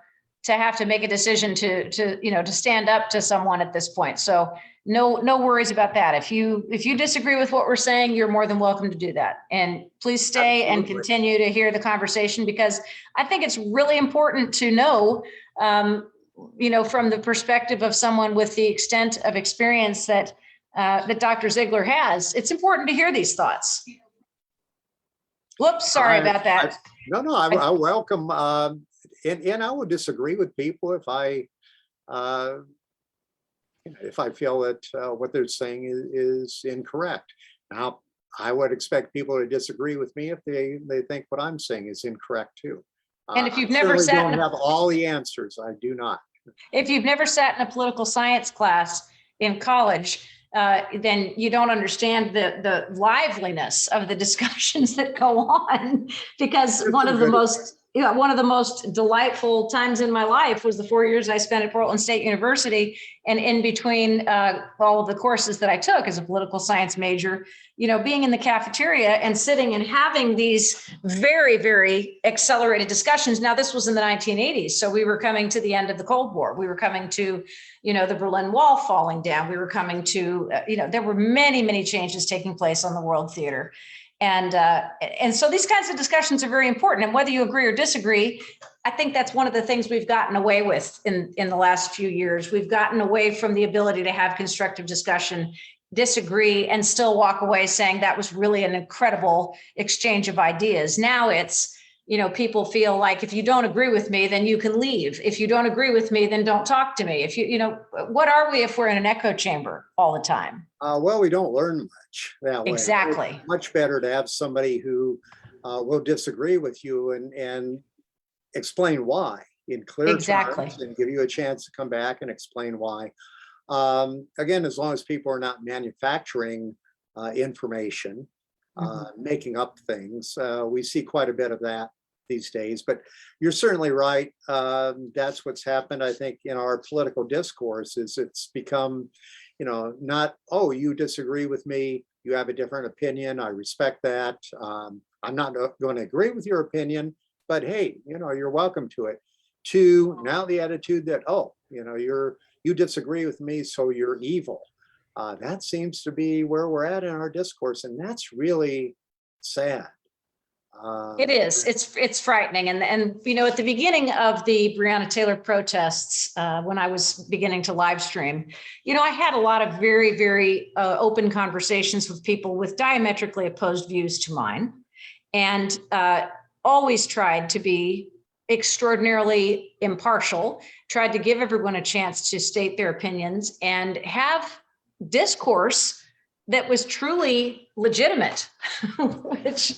have to make a decision to stand up to someone at this point. So no worries about that. If you disagree with what we're saying, you're more than welcome to do that. And please stay and continue to hear the conversation, because I think it's really important to know, from the perspective of someone with the extent of experience that Dr. Ziegler has, it's important to hear these thoughts. Whoops, sorry about that. I welcome, and I would disagree with people if I feel that what they're saying is incorrect. Now, I would expect people to disagree with me if they think what I'm saying is incorrect too. And if you've never sat, don't have all the answers. I do not. If you've never sat in a political science class in college, then you don't understand the liveliness of the discussions that go on, because one of the most delightful times in my life was the 4 years I spent at Portland State University. And in between all of the courses that I took as a political science major, being in the cafeteria and sitting and having these very, very accelerated discussions. Now, this was in the 1980s. So we were coming to the end of the Cold War. We were coming to, the Berlin Wall falling down. We were coming to, there were many, many changes taking place on the world theater. And so these kinds of discussions are very important. And whether you agree or disagree, I think that's one of the things we've gotten away with in the last few years. We've gotten away from the ability to have constructive discussion, disagree, and still walk away saying that was really an incredible exchange of ideas. Now it's, people feel like if you don't agree with me, then you can leave. If you don't agree with me, then don't talk to me. If what are we if we're in an echo chamber all the time? Well, we don't learn much that way. Exactly. It's much better to have somebody who will disagree with you and explain why in clear terms, and give you a chance to come back and explain why. Again, as long as people are not manufacturing information, making up things, we see quite a bit of that these days. But you're certainly right. That's what's happened, I think, in our political discourse. Is it's become, not, oh, you disagree with me, you have a different opinion, I respect that. I'm not going to agree with your opinion, but hey, you're welcome to it. To now the attitude that, oh, you disagree with me, so you're evil. That seems to be where we're at in our discourse, and that's really sad. It is. It's frightening. And at the beginning of the Breonna Taylor protests, when I was beginning to live stream, I had a lot of very, very open conversations with people with diametrically opposed views to mine, and always tried to be extraordinarily impartial, tried to give everyone a chance to state their opinions and have discourse that was truly legitimate, which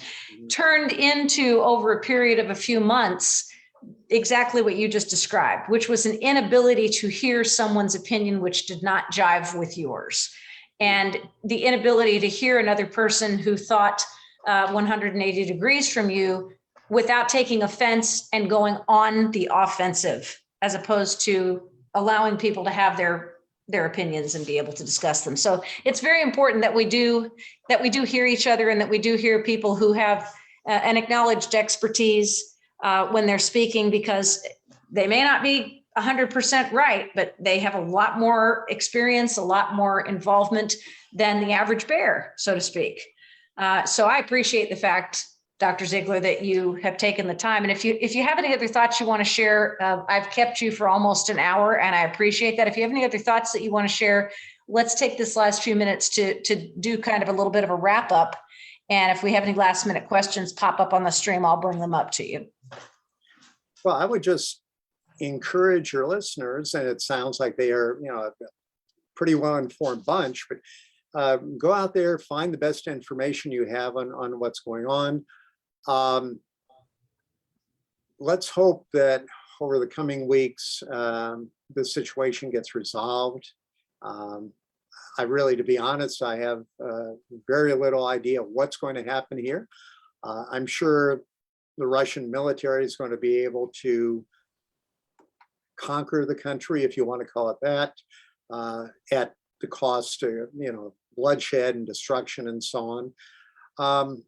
turned into, over a period of a few months, exactly what you just described, which was an inability to hear someone's opinion which did not jive with yours, and the inability to hear another person who thought 180 degrees from you without taking offense and going on the offensive, as opposed to allowing people to have their opinions and be able to discuss them. So it's very important that we do hear each other, and that we do hear people who have an acknowledged expertise when they're speaking, because they may not be 100% right, but they have a lot more experience, a lot more involvement than the average bear, so to speak. So I appreciate the fact, Dr. Ziegler, that you have taken the time. And if you have any other thoughts you want to share, I've kept you for almost an hour, and I appreciate that. If you have any other thoughts that you want to share, let's take this last few minutes to do kind of a little bit of a wrap up. And if we have any last minute questions pop up on the stream, I'll bring them up to you. Well, I would just encourage your listeners, and it sounds like they are, a pretty well-informed bunch, but go out there, find the best information you have on what's going on. Let's hope that over the coming weeks, the situation gets resolved. I really, to be honest, I have very little idea what's going to happen here. I'm sure the Russian military is going to be able to conquer the country, if you want to call it that, at the cost of, bloodshed and destruction and so on.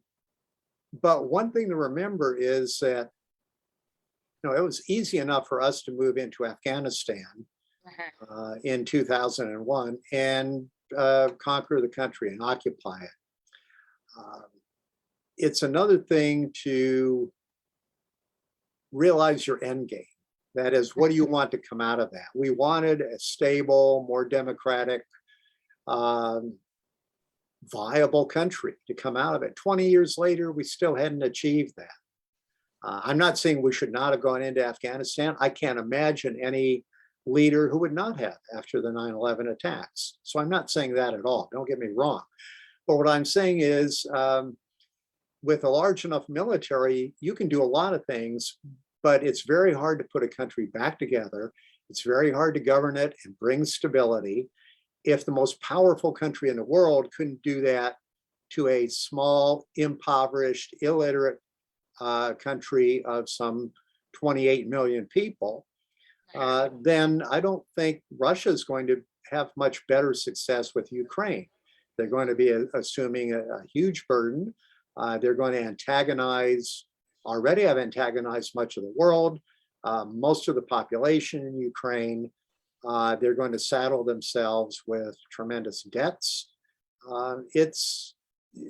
But one thing to remember is that, it was easy enough for us to move into Afghanistan in 2001 and conquer the country and occupy it. It's another thing to realize your end game. That is, what do you want to come out of that? We wanted a stable, more democratic, viable country to come out of it. 20 years later, we still hadn't achieved that. I'm not saying we should not have gone into Afghanistan. I can't imagine any leader who would not have after the 9/11 attacks. So I'm not saying that at all. Don't get me wrong. But what I'm saying is, with a large enough military, you can do a lot of things, but it's very hard to put a country back together. It's very hard to govern it and bring stability. If the most powerful country in the world couldn't do that to a small, impoverished, illiterate country of some 28 million people, then I don't think Russia is going to have much better success with Ukraine. They're going to be assuming a huge burden. They're going to already have antagonized much of the world, most of the population in Ukraine. They're going to saddle themselves with tremendous debts. It's,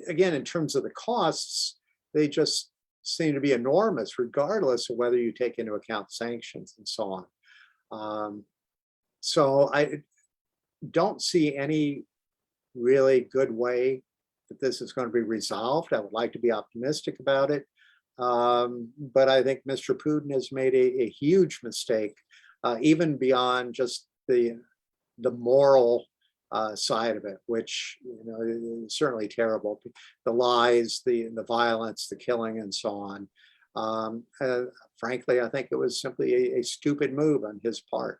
again, in terms of the costs, they just seem to be enormous, regardless of whether you take into account sanctions and so on. So I don't see any really good way that this is going to be resolved. I would like to be optimistic about it. But I think Mr. Putin has made a huge mistake, even beyond just the moral side of it, which is certainly terrible. The lies, the violence, the killing, and so on. Frankly, I think it was simply a stupid move on his part.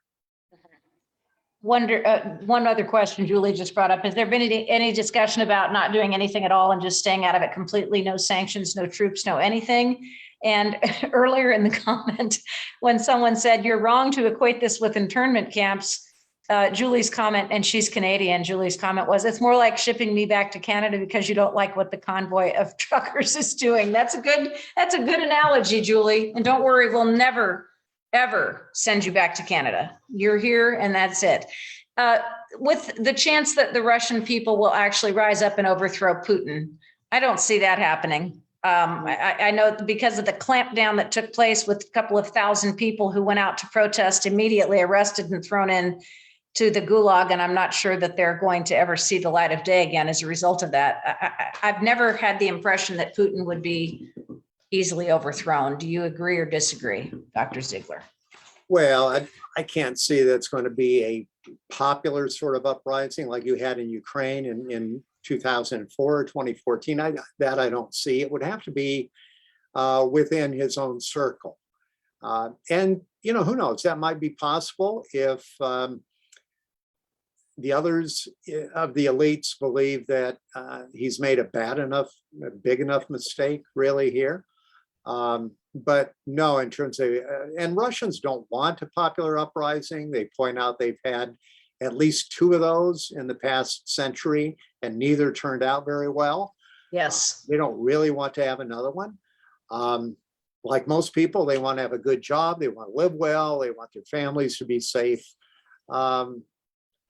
One other question Julie just brought up. Has there been any discussion about not doing anything at all and just staying out of it completely? No sanctions, no troops, no anything? And earlier in the comment, when someone said, you're wrong to equate this with internment camps, Julie's comment, and she's Canadian, Julie's comment was, it's more like shipping me back to Canada because you don't like what the convoy of truckers is doing. That's a good analogy, Julie. And don't worry, we'll never, ever send you back to Canada. You're here and that's it. With the chance that the Russian people will actually rise up and overthrow Putin, I don't see that happening. I know because of the clampdown that took place with a couple of thousand people who went out to protest, immediately arrested and thrown in to the gulag. And I'm not sure that they're going to ever see the light of day again as a result of that. I've never had the impression that Putin would be easily overthrown. Do you agree or disagree, Dr. Ziegler? Well, I can't see that's going to be a popular sort of uprising like you had in Ukraine in 2004 or 2014. I don't see. It would have to be within his own circle. And, who knows, that might be possible if the others of the elites believe that he's made a big enough mistake really here. But no, in terms of, and Russians don't want a popular uprising. They point out they've had at least 2 of those in the past century, and neither turned out very well. Yes. They don't really want to have another one. Like most people, they want to have a good job. They want to live well. They want their families to be safe.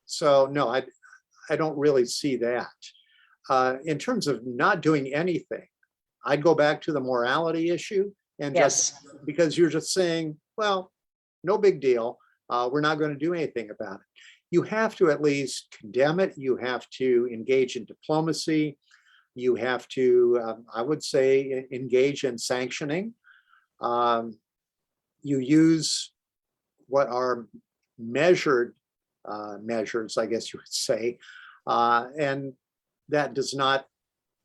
So no, I don't really see that. In terms of not doing anything, I'd go back to the morality issue and Yes. just because you're just saying, well, no big deal. We're not going to do anything about it. You have to at least condemn it. You have to engage in diplomacy. You have to, I would say, engage in sanctioning. You use what are measured measures, I guess you would say, and that does not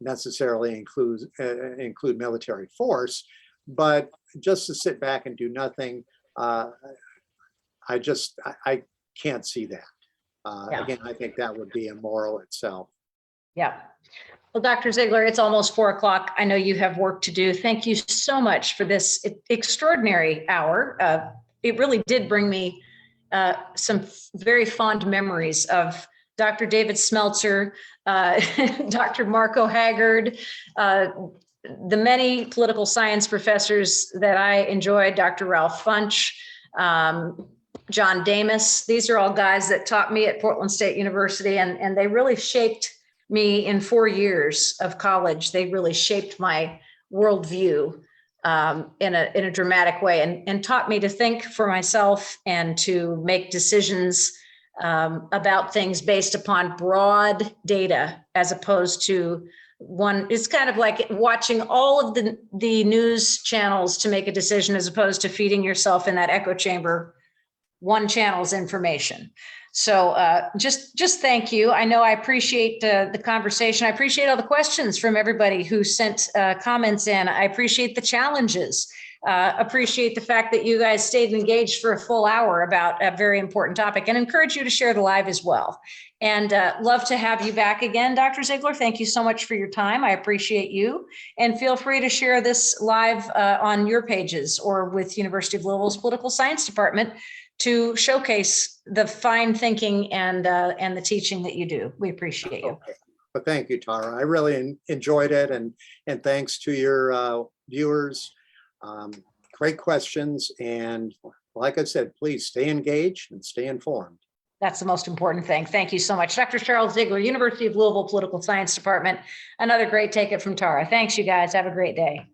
necessarily include military force, but just to sit back and do nothing, I can't see that. Yeah. Again, I think that would be immoral itself. Yeah. Well, Dr. Ziegler, it's almost 4 o'clock. I know you have work to do. Thank you so much for this extraordinary hour. It really did bring me some very fond memories of Dr. David Smeltzer, Dr. Marco Haggard, the many political science professors that I enjoyed, Dr. Ralph Funch, John Damas. These are all guys that taught me at Portland State University, and they really shaped me in 4 years of college. They really shaped my worldview in a dramatic way, and taught me to think for myself and to make decisions about things based upon broad data as opposed to one. It's kind of like watching all of the news channels to make a decision as opposed to feeding yourself in that echo chamber, one channel's information. So just thank you. I know I appreciate the conversation. I appreciate all the questions from everybody who sent comments in. I appreciate the challenges. Appreciate the fact that you guys stayed engaged for a full hour about a very important topic, and encourage you to share the live as well. And love to have you back again, Dr. Ziegler. Thank you so much for your time. I appreciate you. And feel free to share this live on your pages or with University of Louisville's Political Science Department to showcase the fine thinking and the teaching that you do. We appreciate you. Okay. Well, thank you, Tara. I really enjoyed it, and thanks to your viewers. Great questions, and like I said, please stay engaged and stay informed. That's the most important thing. Thank you so much. Dr. Charles Ziegler, University of Louisville Political Science Department. Another great take it from Tara. Thanks, you guys. Have a great day.